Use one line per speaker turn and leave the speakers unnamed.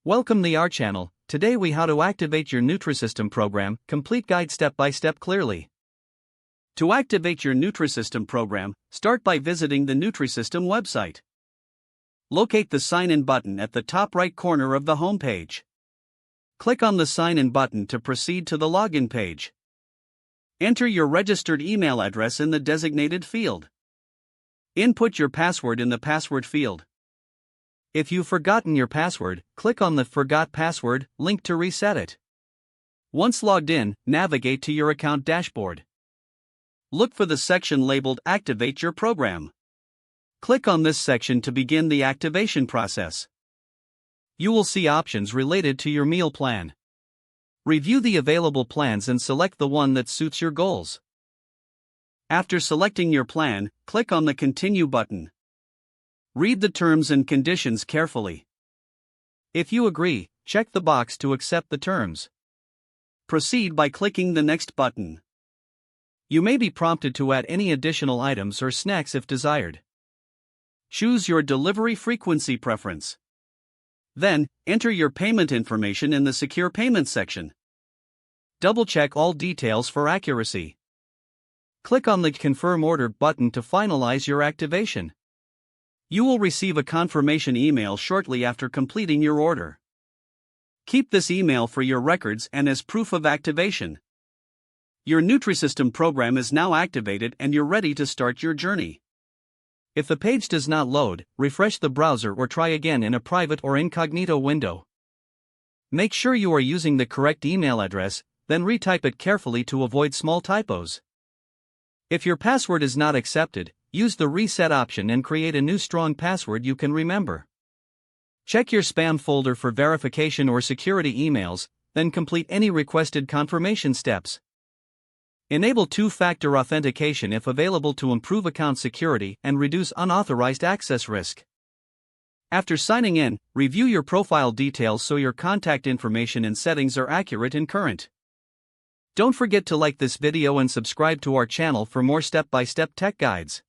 Welcome to our channel. Today we how to activate your Nutrisystem program, complete guide step by step clearly. To activate your Nutrisystem program, start by visiting the Nutrisystem website. Locate the sign in button at the top right corner of the home page. Click on the sign in button to proceed to the login page. Enter your registered email address in the designated field. Input your password in the password field. If you've forgotten your password, click on the Forgot Password link to reset it. Once logged in, navigate to your account dashboard. Look for the section labeled Activate Your Program. Click on this section to begin the activation process. You will see options related to your meal plan. Review the available plans and select the one that suits your goals. After selecting your plan, click on the Continue button. Read the terms and conditions carefully. If you agree, check the box to accept the terms. Proceed by clicking the Next button. You may be prompted to add any additional items or snacks if desired. Choose your delivery frequency preference. Then, enter your payment information in the Secure Payment section. Double-check all details for accuracy. Click on the Confirm Order button to finalize your activation. You will receive a confirmation email shortly after completing your order. Keep this email for your records and as proof of activation. Your Nutrisystem program is now activated and you're ready to start your journey. If the page does not load, refresh the browser or try again in a private or incognito window. Make sure you are using the correct email address, then retype it carefully to avoid small typos. If your password is not accepted, use the reset option and create a new strong password you can remember. Check your spam folder for verification or security emails, then complete any requested confirmation steps. Enable two-factor authentication if available to improve account security and reduce unauthorized access risk. After signing in, review your profile details so your contact information and settings are accurate and current. Don't forget to like this video and subscribe to our channel for more step-by-step tech guides.